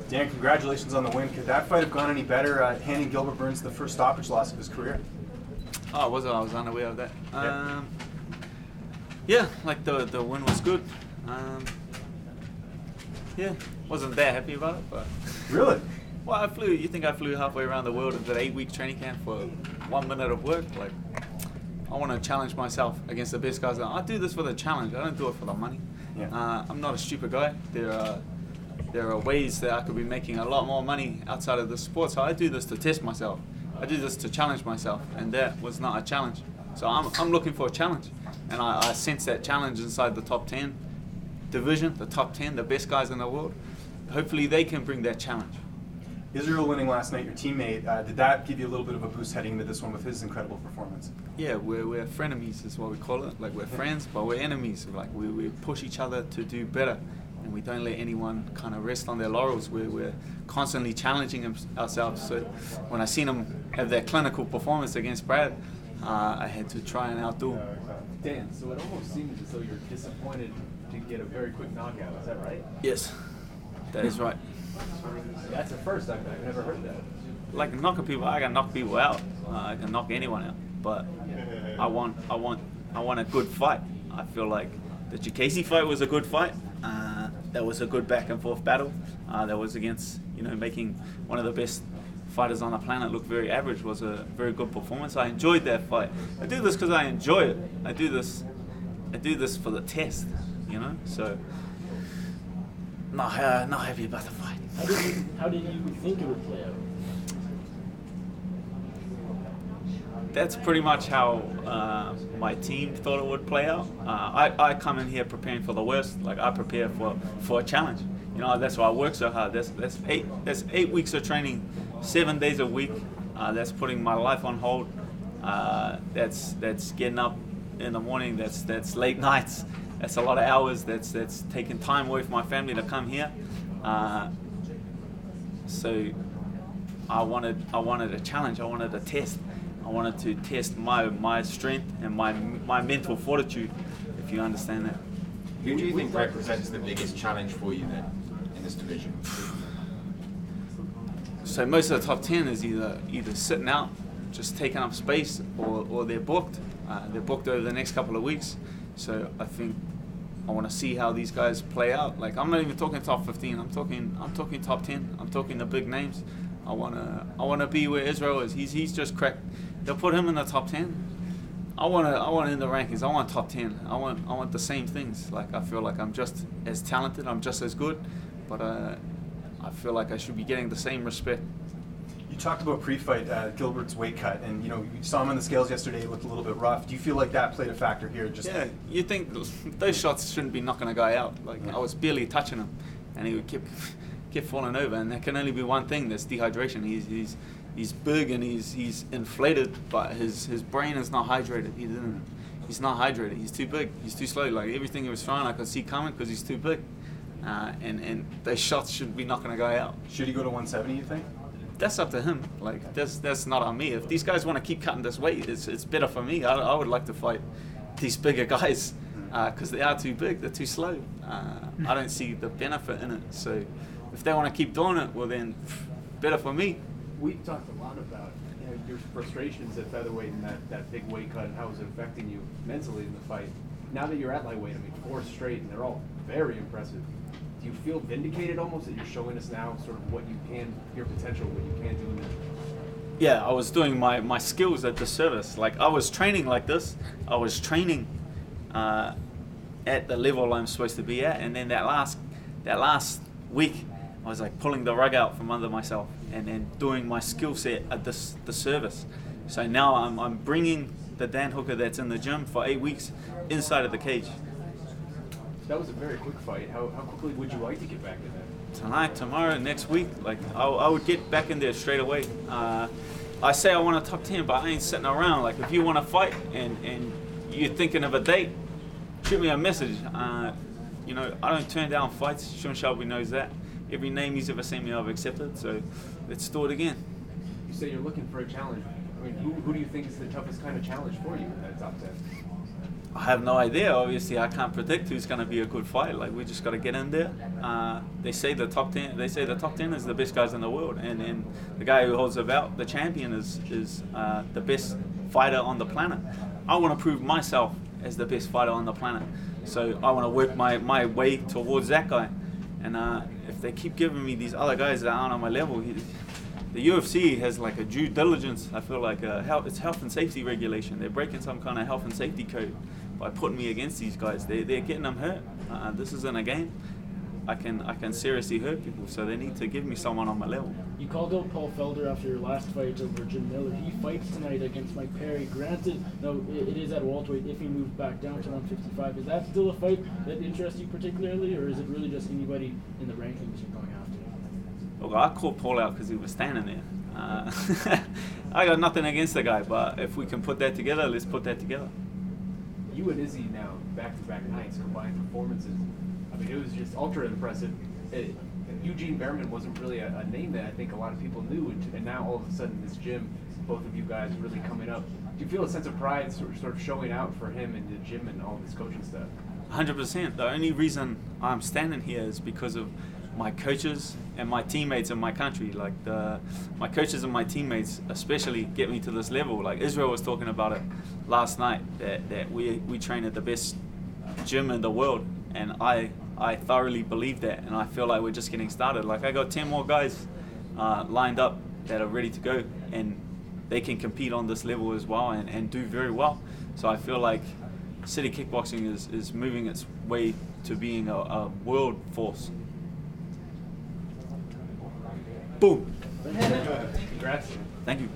Dan, congratulations on the win. Could that fight have gone any better, handing Gilbert Burns the first stoppage loss of his career? Oh, I was unaware of that. Yeah, like the win was good. Yeah, wasn't that happy about it, but Really? well, I flew. You think I flew halfway around the world in that 8-week training camp for 1 minute of work? Like, I want to challenge myself against the best guys. I do this for the challenge. I don't do it for the money. Yeah. I'm not a stupid guy. There are ways that I could be making a lot more money outside of the sport. So I do this to test myself. I do this to challenge myself, and that was not a challenge. So I'm looking for a challenge, and I sense that challenge inside the top 10 division, the top 10, the best guys in the world. Hopefully they can bring that challenge. Israel winning last night, your teammate, did that give you a little bit of a boost heading into this one with his incredible performance? Yeah, we're frenemies is what we call it. Like, we're friends, but we're enemies. Like, we push each other to do better, and we don't let anyone kind of rest on their laurels. We're constantly challenging ourselves. So when I seen him have that clinical performance against Brad, I had to try and outdo him. Dan, so it almost seems as though you're disappointed to get a very quick knockout. Is that right? Yes, that is right. That's the first. I've never heard that. Like, knocking people, I can knock people out. I can knock anyone out. But I want a good fight. I feel like the H.E.A.T fight was a good fight. That was a good back and forth battle. That was against, making one of the best fighters on the planet look very average. Was a very good performance. I enjoyed that fight. I do this because I enjoy it. I do this for the test. So not happy about the fight. How did you think it would play out? That's pretty much how my team thought it would play out. I come in here preparing for the worst. Like, I prepare for a challenge. That's why I work so hard. That's 8 weeks of training, 7 days a week. That's putting my life on hold. That's getting up in the morning. That's late nights. That's a lot of hours. That's taking time away from my family to come here. So I wanted a challenge. I wanted a test. I wanted to test my strength and my mental fortitude, if you understand that. Who do you think represents the biggest challenge for you then in this division? So most of the top 10 is either sitting out, just taking up space, or they're booked. They're booked over the next couple of weeks. So I think I want to see how these guys play out. Like, I'm not even talking top 15. I'm talking top 10. I'm talking the big names. I wanna be where Israel is. He's just cracked. They'll put him in the top 10. I want in the rankings. I want top 10. I want the same things. Like, I feel like I'm just as talented. I'm just as good, but I feel like I should be getting the same respect. You talked about pre-fight Gilbert's weight cut, and you saw him on the scales yesterday. He looked a little bit rough. Do you feel like that played a factor here? Yeah, you think those shots shouldn't be knocking a guy out. Like, I was barely touching him, and he kept falling over, and that can only be one thing. That's dehydration. He's big and he's inflated, but his brain is not hydrated. He's not hydrated. He's too big. He's too slow. Like, everything he was throwing, I could see coming because he's too big. And those shots should be knocking a guy out. Should he go to 170? You think? That's up to him. Like, that's not on me. If these guys want to keep cutting this weight, it's better for me. I would like to fight these bigger guys because they are too big. They're too slow. I don't see the benefit in it. So if they want to keep doing it, well then, better for me. We've talked a lot about your frustrations at featherweight and that big weight cut and how it was affecting you mentally in the fight. Now that you're at lightweight, 4 straight, and they're all very impressive. Do you feel vindicated almost that you're showing us now sort of your potential, what you can do in there? Yeah, I was doing my skills at the service. Like, I was training like this. I was training at the level I'm supposed to be at, and then that last week, I was like pulling the rug out from under myself and then doing my skill set at the service. So now I'm bringing the Dan Hooker that's in the gym for 8 weeks inside of the cage. That was a very quick fight. How quickly would you like to get back in there? Tonight, tomorrow, next week. Like, I would get back in there straight away. I say I want a top 10, but I ain't sitting around. Like, if you want to fight and you're thinking of a date, shoot me a message. I don't turn down fights. Sean Shelby knows that. Every name he's ever sent me, I've accepted. So let's do it again. You say you're looking for a challenge. Who do you think is the toughest kind of challenge for you in that top 10? I have no idea. Obviously, I can't predict who's going to be a good fight. Like, we just got to get in there. They say the top 10. They say the top 10 is the best guys in the world, and the guy who holds the belt, the champion, is the best fighter on the planet. I want to prove myself as the best fighter on the planet. So I want to work my way towards that guy. And if they keep giving me these other guys that aren't on my level, the UFC has like a due diligence. I feel like it's health and safety regulation. They're breaking some kind of health and safety code by putting me against these guys. They're getting them hurt. This isn't a game. I can seriously hurt people, so they need to give me someone on my level. You called out Paul Felder after your last fight over Jim Miller. He fights tonight against Mike Perry. Granted, no, it is at welterweight if he moves back down to 155. Is that still a fight that interests you particularly, or is it really just anybody in the rankings you're going after? Look, I called Paul out because he was standing there. I got nothing against the guy, but if we can put that together, let's put that together. You and Izzy now, back-to-back nights, combined performances. I mean, it was just ultra impressive. Eugene Behrman wasn't really a name that I think a lot of people knew, and now all of a sudden this gym, both of you guys really coming up. Do you feel a sense of pride sort of showing out for him in the gym and all this coaching stuff? 100%. The only reason I'm standing here is because of my coaches and my teammates in my country. Like my coaches and my teammates especially get me to this level. Like Israel was talking about it last night, that we train at the best gym in the world, and I thoroughly believe that, and I feel like we're just getting started. Like I got 10 more guys lined up that are ready to go, and they can compete on this level as well and do very well. So I feel like City Kickboxing is moving its way to being a world force. Boom. Congrats. Thank you.